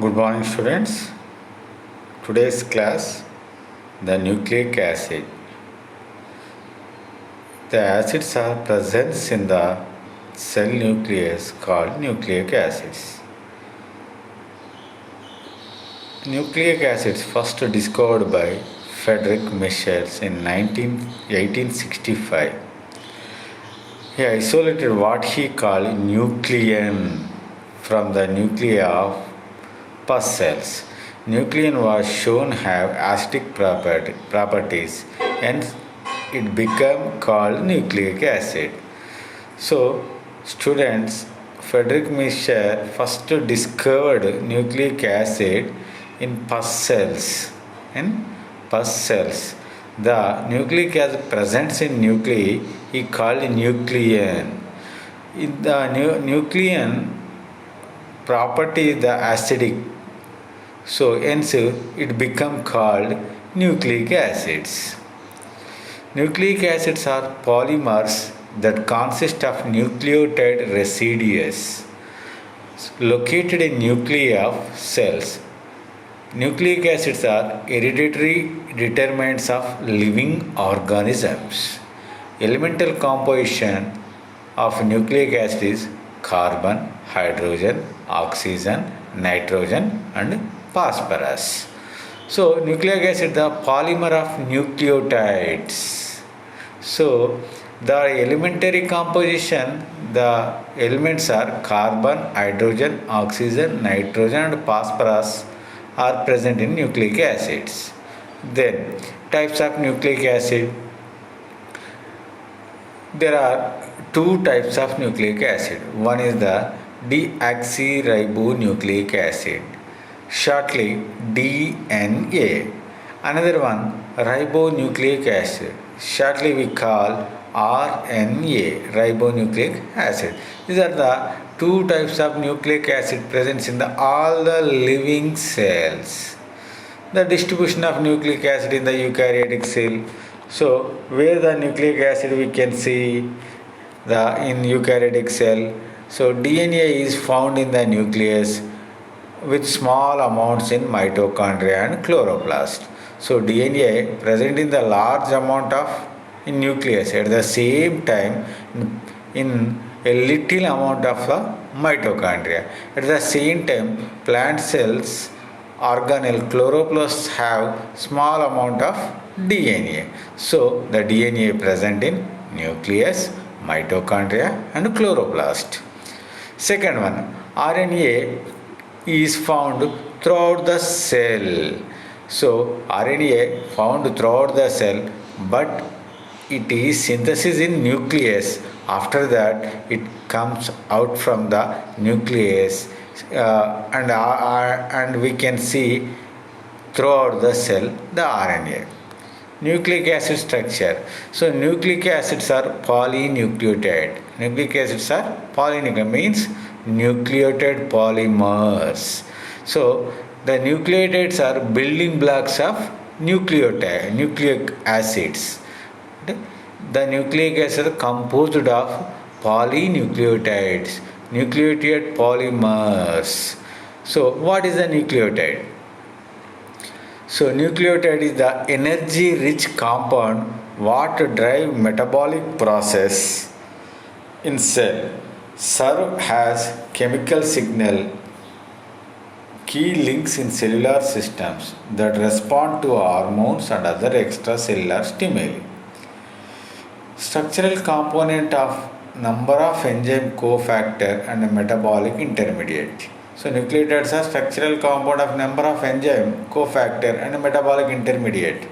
Good morning, students. Today's class, the nucleic acid. The acids are present in the cell nucleus called nucleic acids. Nucleic acids first discovered by Friedrich Michels in 1865. He isolated what he called nuclein from the nuclei of pus cells. Nuclein was shown have acidic properties, hence it became called nucleic acid. So, students, Friedrich Michel first discovered nucleic acid in pus cells. In pus cells, the nucleic acid present in nuclei he called nuclein. In the nuclein property is the acidic, so hence it become called nucleic acids. Nucleic acids are polymers that consist of nucleotide residues located in nuclei of cells. Nucleic acids are hereditary determinants of living organisms. Elemental composition of nucleic acid is carbon, hydrogen, oxygen, nitrogen and phosphorus. So nucleic acid the polymer of nucleotides. So the elementary composition, the elements are carbon, hydrogen, oxygen, nitrogen and phosphorus are present in nucleic acids. Then types of nucleic acid. There are two types of nucleic acid. One is the deoxyribonucleic acid, shortly DNA. Another one ribonucleic acid, shortly we call RNA, ribonucleic acid. These are the two types of nucleic acid present in all the living cells. The distribution of nucleic acid in the eukaryotic cell. So where the nucleic acid we can see in eukaryotic cell. So DNA is found in the nucleus with small amounts in mitochondria and chloroplast. So DNA present in the large amount of in nucleus, at the same time in a little amount of the mitochondria. At the same time, plant cells organelle chloroplasts have small amount of DNA. So the DNA present in nucleus, mitochondria and chloroplast. Second one, RNA is found throughout the cell. So RNA found throughout the cell, but it is synthesis in nucleus. After that it comes out from the nucleus and we can see throughout the cell the RNA. Nucleic acid structure. So nucleic acids are polynucleotide. Nucleic acids are polynucleotide means nucleotide polymers. So the nucleotides are building blocks of nucleic acids. The nucleic acids are composed of polynucleotides, nucleotide polymers. So what is a nucleotide? So nucleotide is the energy rich compound what drive metabolic process in cell, serve as chemical signal, key links in cellular systems that respond to hormones and other extracellular stimuli. Structural component of number of enzyme cofactor and metabolic intermediate. So nucleotides are structural compound of number of enzyme cofactor and metabolic intermediate.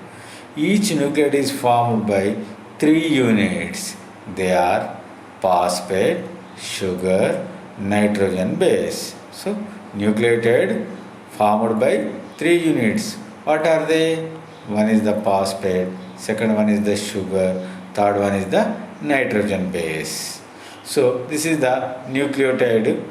Each nucleotide is formed by three units. They are phosphate, sugar, nitrogen base. So nucleotide formed by three units. What are they? One is the phosphate, second one is the sugar, third one is the nitrogen base. So this is the nucleotide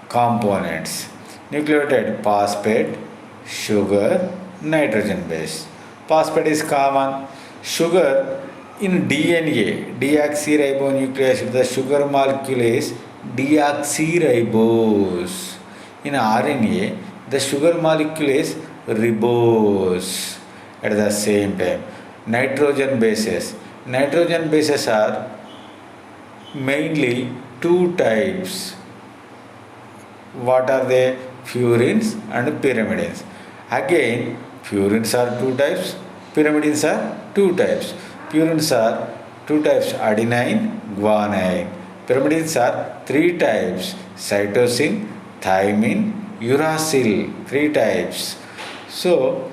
components. Nucleotide phosphate, sugar, nitrogen base. Phosphate is common. Sugar in DNA, deoxyribonucleic acid, the sugar molecule is deoxyribose. In RNA, The sugar molecule is ribose at the same time. Nitrogen bases. Nitrogen bases are mainly two types. What are they? Purines and pyrimidines. Again, purines are two types, pyrimidines are two types. Purines are two types, adenine, guanine. Pyrimidines are three types, cytosine, thymine, uracil, three types. So,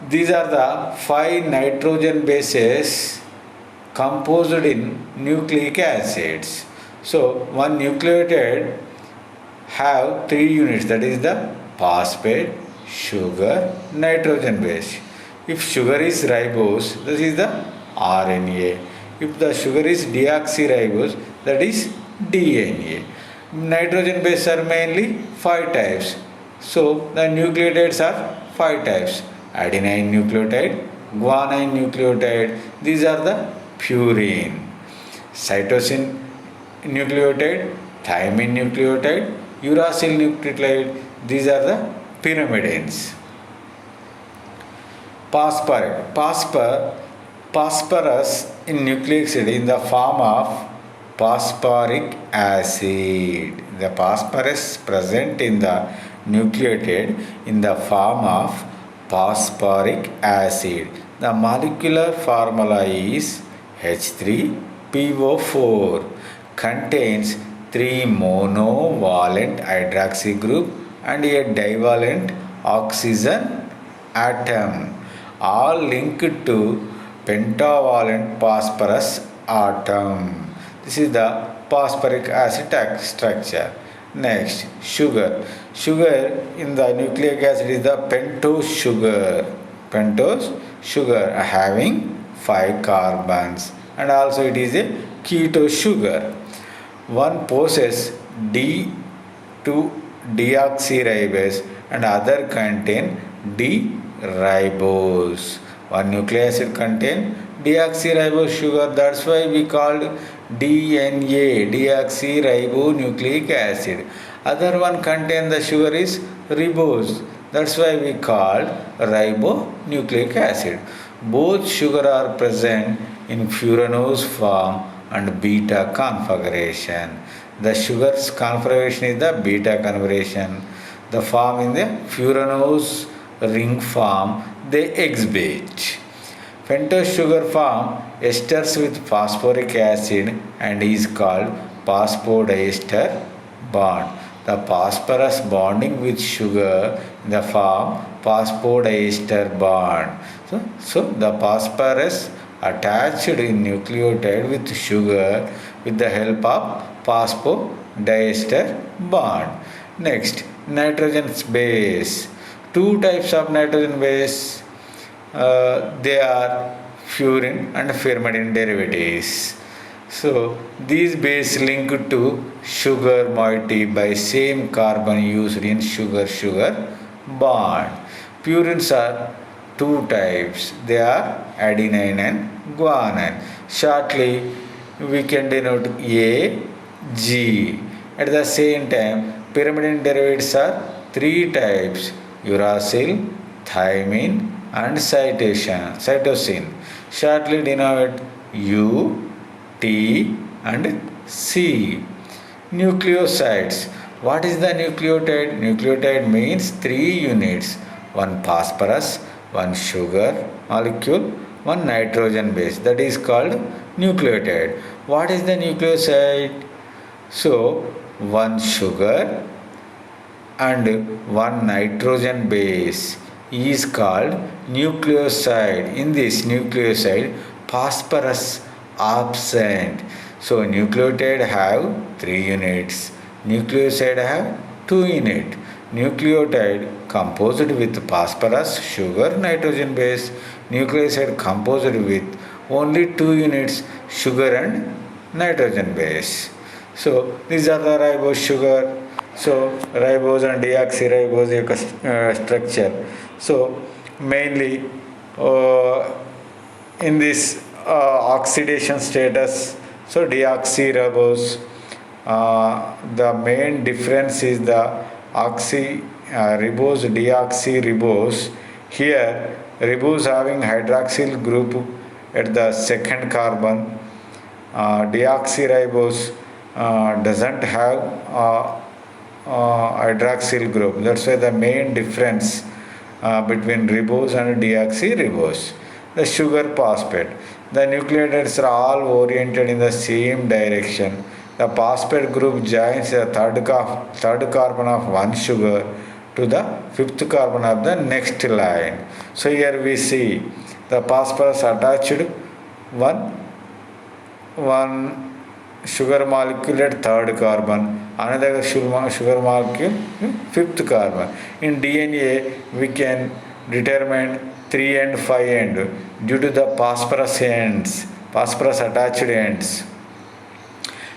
these are the 5 nitrogen bases composed in nucleic acids. So, one nucleotide have 3 units, that is the phosphate, sugar, nitrogen base. If sugar is ribose, this is the RNA. If the sugar is deoxyribose, that is DNA. Nitrogen bases are mainly 5 types. So the nucleotides are 5 types. Adenine nucleotide, guanine nucleotide, these are the purine. Cytosine nucleotide, thymine nucleotide, uracil nucleotide, these are the pyrimidines. Phosphorus in nucleic acid in the form of phosphoric acid. The phosphorus present in the nucleotide in the form of phosphoric acid. The molecular formula is H3PO4. Contains 3 monovalent hydroxy group and a divalent oxygen atom, all linked to pentavalent phosphorus atom. This is the phosphoric acid structure. Next, sugar. Sugar in the nucleic acid is the pentose sugar. Pentose sugar having 5 carbons, and also it is a keto sugar. One possesses D2-deoxyribose and other contain D-ribose. One nucleic acid contain deoxyribose sugar, that's why we called DNA, deoxyribonucleic acid. Other one contain the sugar is ribose, that's why we called ribonucleic acid. Both sugar are present in furanose form and beta configuration. The sugar's configuration is the beta configuration. The form in the furanose ring form they exhibit. Pentose sugar form esters with phosphoric acid and is called phosphodiester bond. The phosphorus bonding with sugar in the form phosphodiester bond. So the phosphorus attached in nucleotide with sugar with the help of phosphodiester bond. Next, nitrogen base. 2 types of nitrogen base. They are furan and pyrimidine derivatives. So these base link to sugar moiety by same carbon used in sugar bond. Purines are 2 types. They are adenine and guanine. Shortly we can denote A, G. At the same time, pyrimidine derivatives are 3 types: uracil, thymine and cytosine. Shortly denote U, T and C. Nucleosides. What is the nucleotide? Nucleotide means 3 units: 1 phosphorus, 1 sugar molecule, 1 nitrogen base. That is called nucleotide. What is the nucleoside? So 1 sugar and 1 nitrogen base is called nucleoside. In this nucleoside, phosphorus absent. So nucleotide have 3 units. Nucleoside have 2 units. Nucleotide composed with phosphorus, sugar, nitrogen base. Nucleoside composed with only 2 units, sugar and nitrogen base. So these are the ribose sugar. So ribose and deoxyribose structure. So mainly in this oxidation status, so deoxyribose, the main difference is the ribose, deoxyribose. Here, ribose having hydroxyl group at the second carbon. Deoxyribose doesn't have hydroxyl group. That's why the main difference between ribose and deoxyribose. The sugar phosphate. The nucleotides are all oriented in the same direction. The phosphate group joins the third carbon of one sugar to the fifth carbon of the next line. So here we see the phosphorus attached one sugar molecule at third carbon, another sugar molecule fifth carbon. In DNA we can determine 3 and 5 end due to the phosphorus attached ends.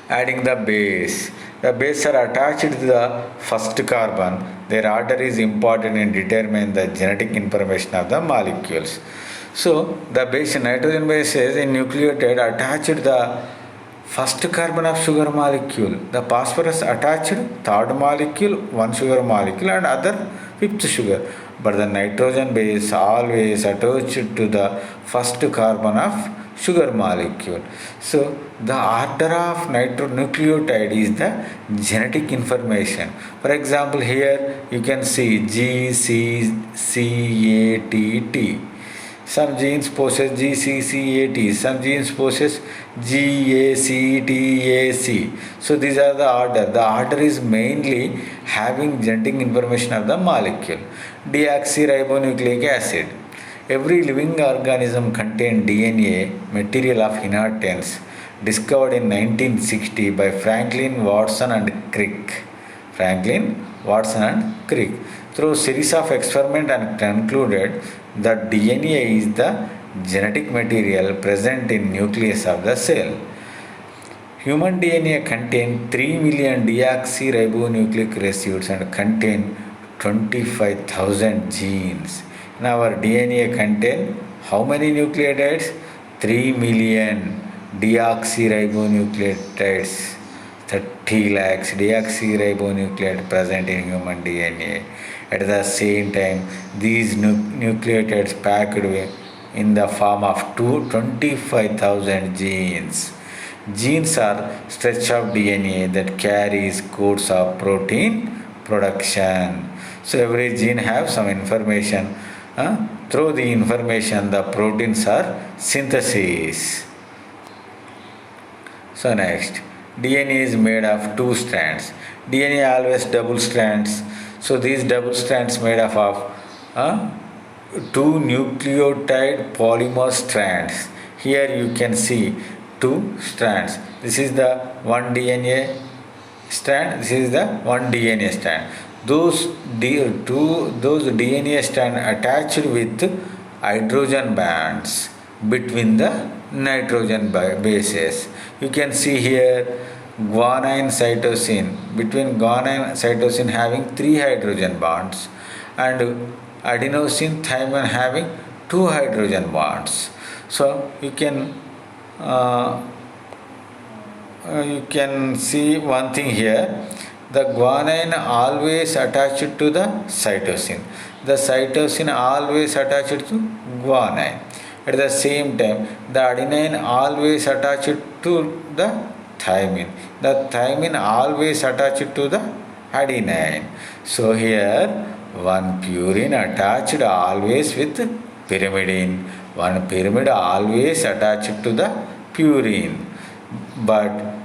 Adding the base. The bases are attached to the first carbon. Their order is important in determining the genetic information of the molecules. So the base nitrogen bases in nucleotide attached to the first carbon of sugar molecule. The phosphorus attached third molecule, one sugar molecule and other fifth sugar. But the nitrogen base always attached to the first carbon of sugar molecule. So the order of nucleotide is the genetic information. For example, here you can see G, C, C, A, T, T. Some genes possess G, C, C, A, T. Some genes possess G, A, C, T, A, C. So these are the order. The order is mainly having genetic information of the molecule. Deoxyribonucleic acid. Every living organism contains DNA, material of inheritance, discovered in 1960 by Franklin Watson and Crick. Through a series of experiments and concluded that DNA is the genetic material present in nucleus of the cell. Human DNA contains 3 million deoxyribonucleic residues and contains 25,000 genes. In our DNA contain how many nucleotides? 3 million deoxyribonucleotides. 30 lakhs deoxyribonucleides present in human DNA. At the same time, these nucleotides packed in the form of 25,000 genes. Genes are stretch of DNA that carries codes of protein production. So every gene have some information. Through the information, the proteins are synthesis. So next, DNA is made of 2 strands. DNA always double strands. So these double strands made up of 2 nucleotide polymer strands. Here you can see 2 strands. This is the one DNA strand. This is the one DNA strand. Those DNA strands attached with hydrogen bands between the nitrogen bases. You can see here guanine cytosine. Between guanine cytosine having 3 hydrogen bonds and adenosine thymine having 2 hydrogen bonds. So you can see one thing here. The guanine always attached to the cytosine. The cytosine always attached to guanine. At the same time, the adenine always attached to the thymine. The thymine always attached to the adenine. So here, one purine attached always with pyrimidine. One pyrimid always attached to the purine. But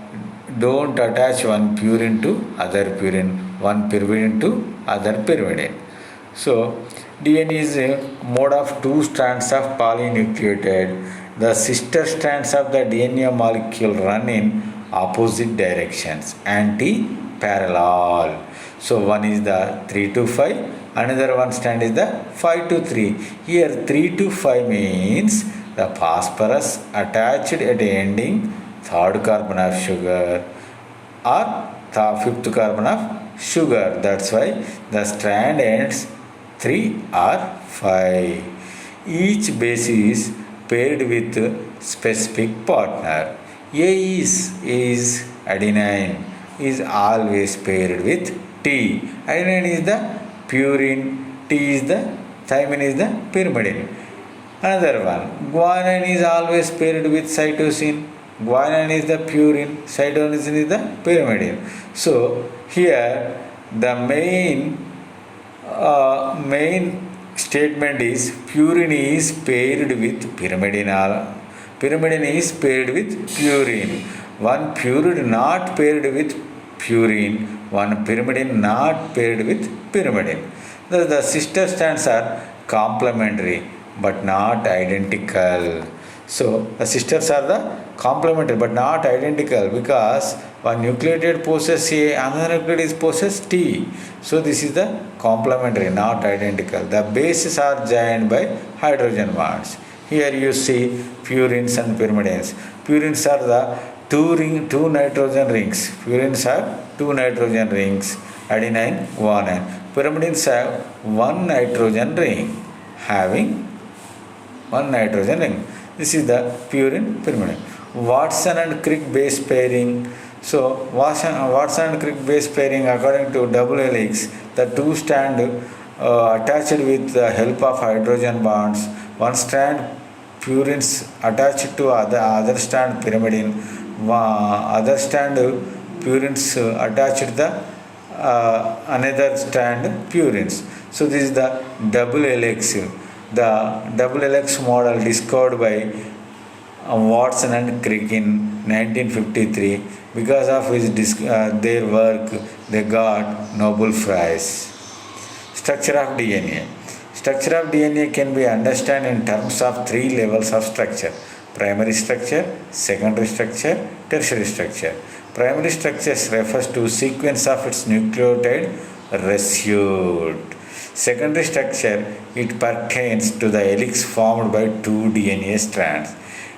don't attach one purine to other purine, one pyrimidine to other pyrimidine. So DNA is a mode of 2 strands of polynucleotide. The sister strands of the DNA molecule run in opposite directions, anti-parallel. So one is the 3 to 5, another one strand is the 5 to 3. Here 3 to 5 means the phosphorus attached at the ending third carbon of sugar or the fifth carbon of sugar. That's why the strand ends 3 or 5. Each base is paired with specific partner. A adenine is always paired with T. Adenine is the purine, T is the thymine is the pyrimidine. Another one, guanine is always paired with cytosine. Guanine is the purine, cytosine is the pyrimidine. So here the main statement is purine is paired with pyrimidine. Pyrimidine is paired with purine. One purine not paired with purine. One pyrimidine not paired with pyrimidine. The sister strands are complementary but not identical. So the sisters are the complementary but not identical because one nucleotide possesses A, another nucleotide possesses T. So this is the complementary, not identical. The bases are joined by hydrogen bonds. Here you see purines and pyrimidines. Purines are the two nitrogen rings. Purines have two nitrogen rings, adenine, guanine. Pyrimidines have one nitrogen ring, having one nitrogen ring. This is the purine pyrimidine. Watson and Crick base pairing. So Watson and Crick base pairing, according to double helix, the two stand attached with the help of hydrogen bonds. One strand purines attached to other strand pyrimidine. Other strand purines attached to the another strand purines. So this is the double helix. The double helix model discovered by Watson and Crick in 1953. Because of their work, they got Nobel Prize. Structure of DNA. Structure of DNA can be understood in terms of three levels of structure: primary structure, secondary structure, tertiary structure. Primary structure refers to sequence of its nucleotide residue. Secondary structure, it pertains to the helix formed by two DNA strands.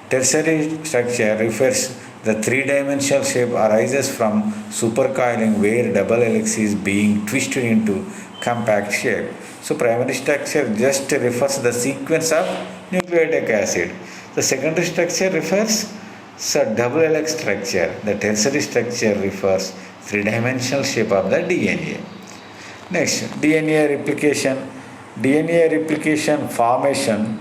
Tertiary structure refers the three-dimensional shape arises from supercoiling where double helix is being twisted into compact shape. So primary structure just refers the sequence of nucleic acid. The secondary structure refers double helix structure. The tertiary structure refers three-dimensional shape of the DNA. Next, DNA replication. DNA replication formation.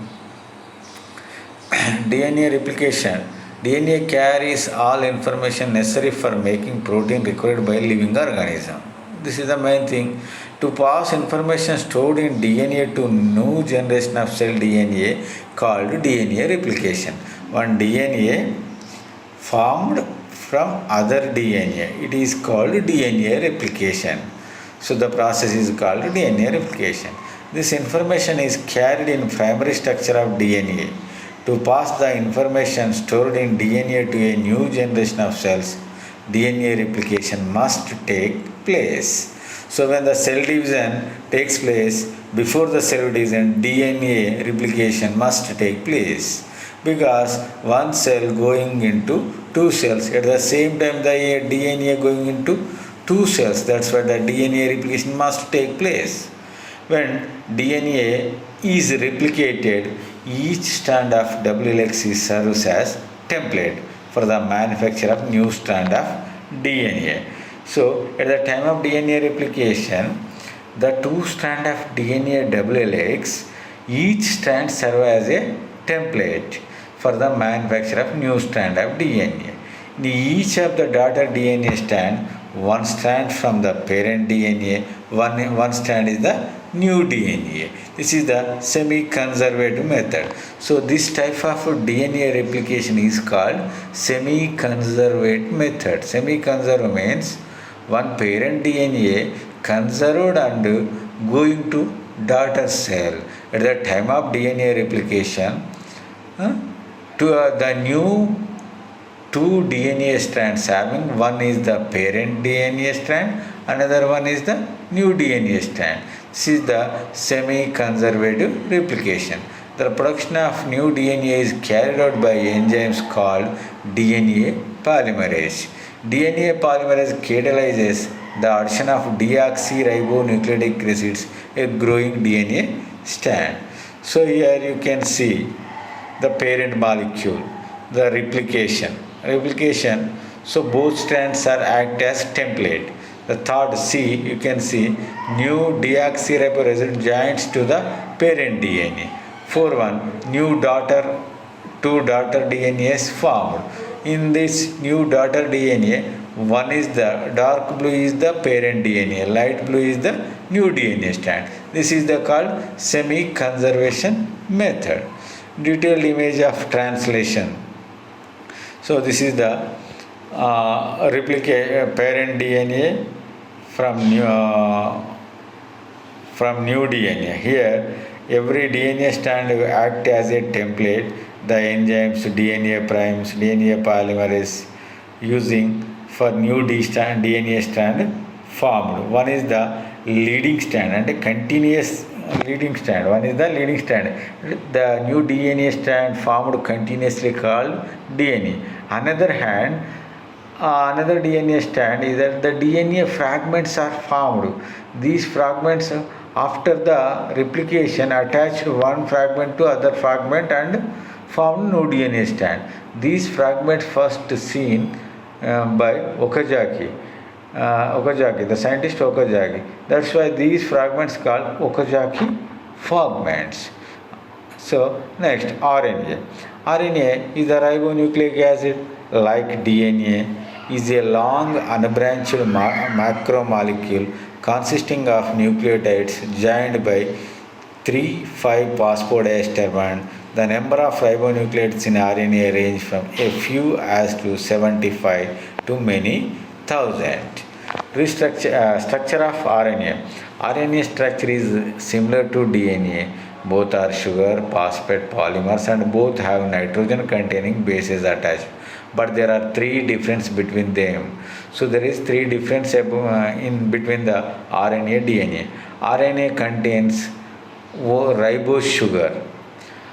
DNA replication. DNA carries all information necessary for making protein required by living organism. This is the main thing. To pass information stored in DNA to new generation of cell DNA called DNA replication. One DNA formed from other DNA. It is called DNA replication. So the process is called DNA replication. This information is carried in primary structure of DNA. To pass the information stored in DNA to a new generation of cells, DNA replication must take place. So when the cell division takes place, before the cell division, DNA replication must take place. Because one cell going into two cells, at the same time the DNA going into two cells, that's why the DNA replication must take place. When DNA is replicated, each strand of double helix serves as template for the manufacture of new strand of DNA. So at the time of DNA replication, the two strand of DNA double helix, each strand serves as a template for the manufacture of new strand of DNA. In each of the daughter DNA strand, one strand from the parent DNA, one strand is the new DNA. This is the semi-conservative method. So this type of DNA replication is called semi-conservative method. Semi-conservative means one parent DNA conserved and going to daughter cell. At the time of DNA replication, the new two DNA strands having, one is the parent DNA strand, another one is the new DNA strand. This is the semi-conservative replication. The production of new DNA is carried out by enzymes called DNA polymerase. DNA polymerase catalyzes the addition of deoxyribonucleic acids, a growing DNA strand. So here you can see the parent molecule, the replication. So both strands are act as template. The third C, you can see new deoxyribonucleic joins to the parent DNA. 4 new two daughter DNAs formed. In this new daughter DNA, one is the dark blue is the parent DNA, light blue is the new DNA strand. This is the called semi-conservation method. Detailed image of translation. So this is the replicate parent DNA from new DNA. Here, every DNA strand will act as a template. The enzymes, DNA primes, DNA polymerase using for new DNA strand formed. One is the leading strand and a continuous leading strand. One is the leading strand. The new DNA strand formed continuously called DNA. Another hand, another DNA strand is that the DNA fragments are formed. These fragments, after the replication, attached one fragment to other fragment and formed new DNA strand. These fragments first seen by Okazaki, the scientist Okazaki. That's why these fragments called Okazaki fragments. So next, RNA. RNA is a ribonucleic acid like DNA, is a long unbranched macromolecule consisting of nucleotides joined by 3,5-phosphodiester bond. The number of ribonucleides in RNA range from a few as to 75 to many thousand. Structure of RNA. RNA structure is similar to DNA. Both are sugar, phosphate polymers and both have nitrogen containing bases attached. But there are three differences between them. So there is three differences in between the RNA DNA. RNA contains ribose sugar.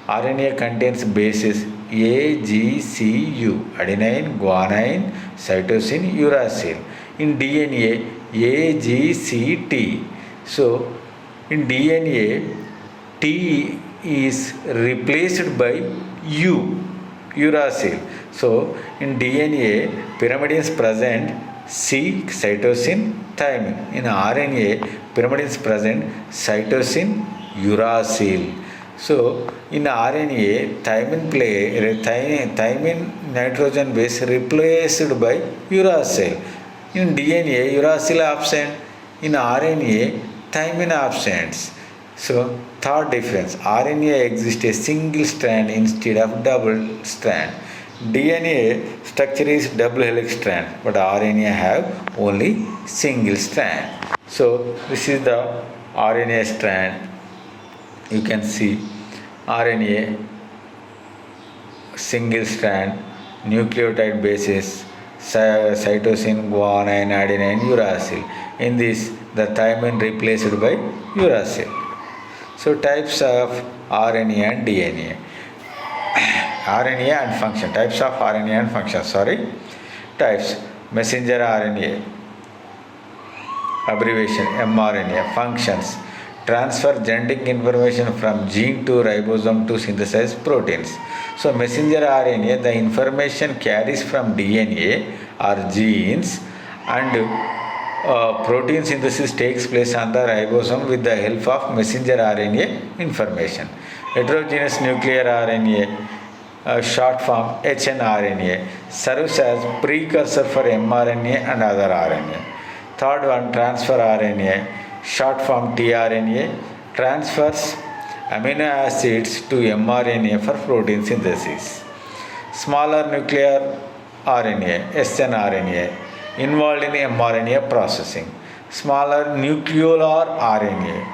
RNA contains bases A, G, C, U, adenine, guanine, cytosine, uracil. In DNA, A, G, C, T. So in DNA, T is replaced by U, uracil. So in DNA, pyrimidines present C, cytosine, thymine. In RNA, pyrimidines present cytosine, uracil. So in RNA, thymine nitrogen base replaced by uracil. In DNA, uracil absent. In RNA, thymine absent. So third difference, RNA exists a single strand instead of double strand. DNA structure is double helix strand, but RNA have only single strand. So this is the RNA strand. You can see RNA single strand, nucleotide bases, cytosine, guanine, adenine, uracil. In this, the thymine replaced by uracil. So types of RNA and DNA. RNA and function. Types of RNA and function. Types. Messenger RNA. Abbreviation mRNA. Functions. Transfer genetic information from gene to ribosome to synthesize proteins. So messenger RNA, the information carries from DNA or genes, and protein synthesis takes place on the ribosome with the help of messenger RNA information. Heterogeneous nuclear RNA, short form hnRNA, serves as precursor for mRNA and other RNA. Third one, transfer RNA, short form tRNA, transfers amino acids to mRNA for protein synthesis. Smaller nuclear RNA, snRNA, involved in mRNA processing. Smaller nucleolar RNA,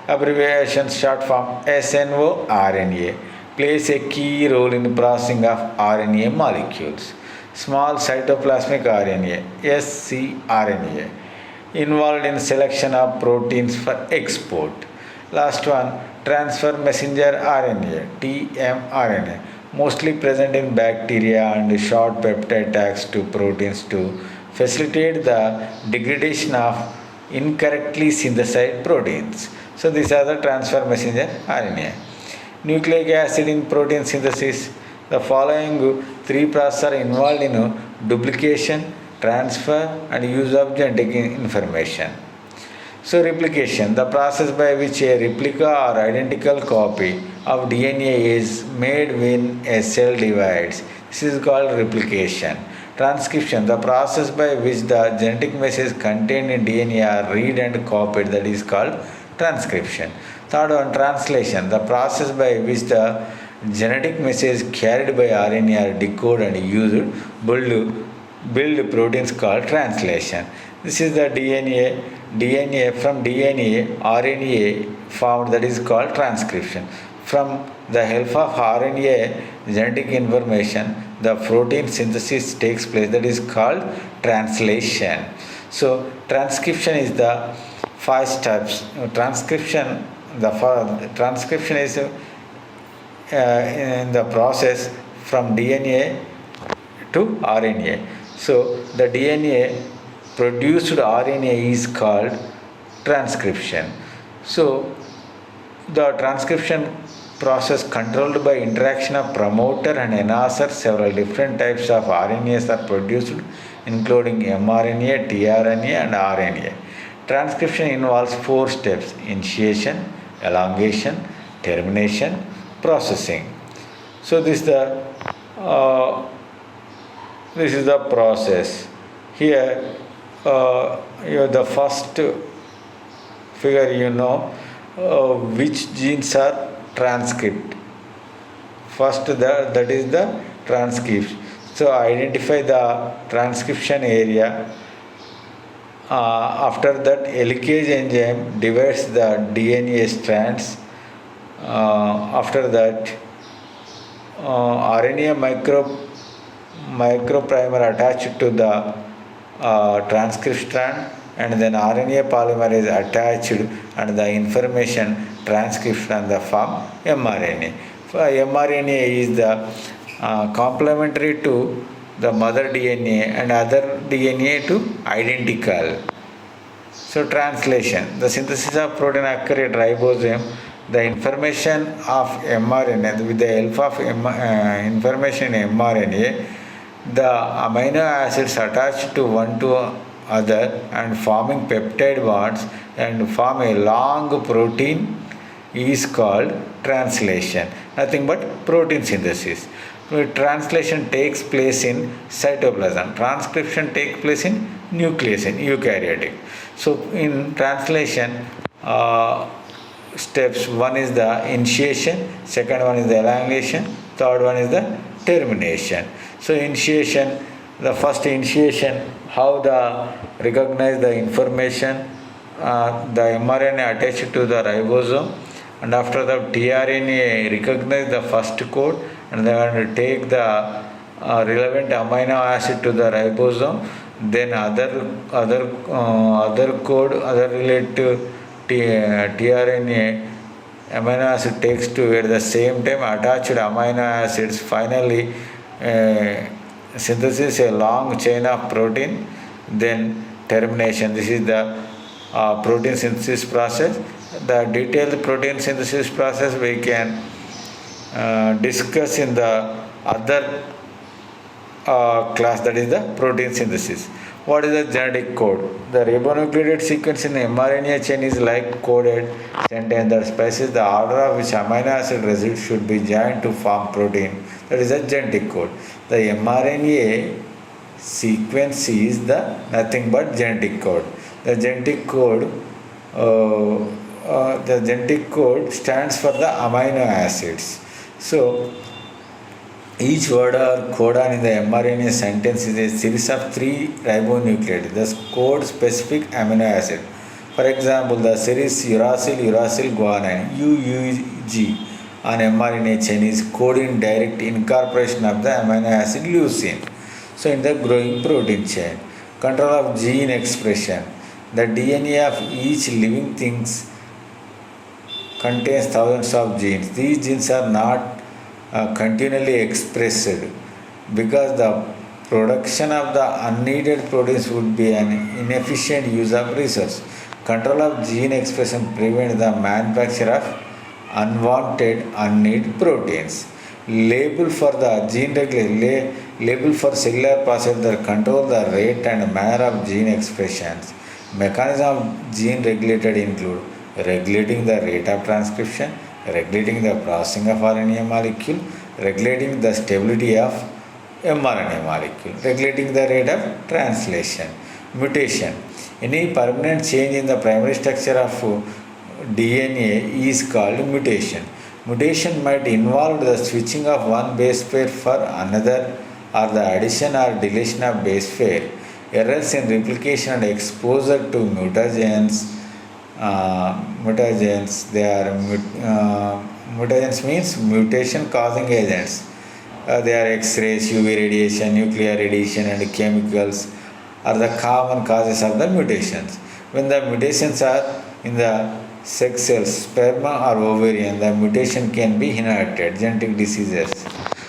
abbreviation short form snORNA, plays a key role in the processing of RNA molecules. Small cytoplasmic RNA, scRNA, involved in selection of proteins for export. Last one, transfer messenger RNA, tmRNA, mostly present in bacteria and short peptide tags to proteins to facilitate the degradation of incorrectly synthesized proteins. So these are the transfer messenger RNA. Nucleic acid in protein synthesis. The following three processes are involved in duplication, transfer and use of genetic information. So replication, the process by which a replica or identical copy of DNA is made when a cell divides. This is called replication. Transcription, the process by which the genetic message contained in DNA are read and copied, that is called transcription. Third one, translation, the process by which the genetic message carried by RNA are decoded and used build proteins called translation. This is the DNA from DNA, RNA formed, that is called transcription. From the help of RNA genetic information, the protein synthesis takes place, that is called translation. So transcription is the 5 steps. Transcription is in the process from DNA to RNA. So the DNA produced RNA is called transcription. So the transcription process controlled by interaction of promoter and enhancer. Several different types of RNAs are produced, including mRNA, tRNA and RNA. Transcription involves 4 steps: initiation, elongation, termination, processing. So this is the process. Here you have the first figure, which genes are transcript. First that is the transcript. So identify the transcription area. After that, helicase enzyme divides the DNA strands. After that, RNA microprimer attached to the transcript strand, and then RNA polymer is attached and the information transcript and the form mRNA. mRNA is the complementary to the mother DNA and other DNA to identical. So translation, the synthesis of protein occurs at ribosome. The information of mRNA, with the help of information in mRNA, the amino acids attached to one to other and forming peptide bonds and form a long protein is called translation. Nothing but protein synthesis. Translation takes place in cytoplasm. Transcription takes place in nucleus, in eukaryotic. So in translation steps, one is the initiation, second one is the elongation, third one is the termination. So initiation, the first initiation, how the recognize the information, the mRNA attached to the ribosome, and after the tRNA recognize the first code and then take the relevant amino acid to the ribosome, then other code, other related tRNA amino acid takes to at the same time attached amino acids. Finally synthesis a long chain of protein, then termination. This is the protein synthesis process. The detailed protein synthesis process we can discuss in the other class, that is the protein synthesis. What is the genetic code? The ribonucleotide sequence in the mRNA chain is like coded sentence that specifies the order of which amino acid residues should be joined to form protein. That is the genetic code. The mRNA sequence is the nothing but genetic code. The genetic code stands for the amino acids. So each word or codon in the mRNA sentence is a series of 3 ribonucleotides, thus code specific amino acid. For example, the series uracil guanine UUG on mRNA chain is coding direct incorporation of the amino acid leucine. So in the growing protein chain, control of gene expression. The DNA of each living thing contains thousands of genes. These genes are not continually expressed because the production of the unneeded proteins would be an inefficient use of resource. Control of gene expression prevents the manufacture of unwanted unneeded proteins. Label for the gene label for cellular process that control the rate and manner of gene expressions. Mechanism of gene regulated include regulating the rate of transcription, regulating the processing of RNA molecule, regulating the stability of mRNA molecule, regulating the rate of translation. Mutation. Any permanent change in the primary structure of DNA is called mutation. Mutation might involve the switching of one base pair for another or the addition or deletion of base pair. Errors in replication and exposure to mutagens. Mutagens means mutation causing agents. They are X-rays, UV radiation, nuclear radiation, and chemicals are the common causes of the mutations. When the mutations are in the sex cells, sperma or ovarian, the mutation can be inherited. Genetic diseases.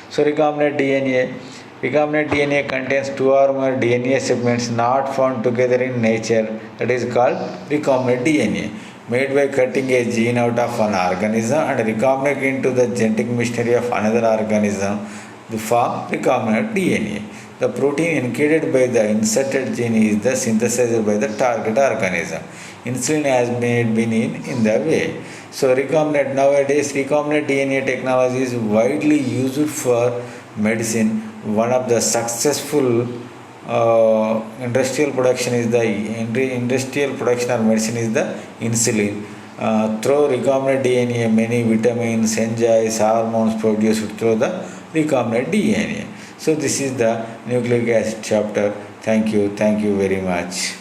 So recombinant DNA. Recombinant DNA contains two or more DNA segments not found together in nature. That is called recombinant DNA. Made by cutting a gene out of an organism and recombinant into the genetic machinery of another organism, to form recombinant DNA. The protein encoded by the inserted gene is the synthesized by the target organism. Insulin has been in the way. So nowadays recombinant DNA technology is widely used for medicine. One of the successful industrial production is the industrial production of medicine is the insulin. Through recombinant DNA, many vitamins, enzymes, hormones produced through the recombinant DNA. So this is the nucleic acid chapter. Thank you very much.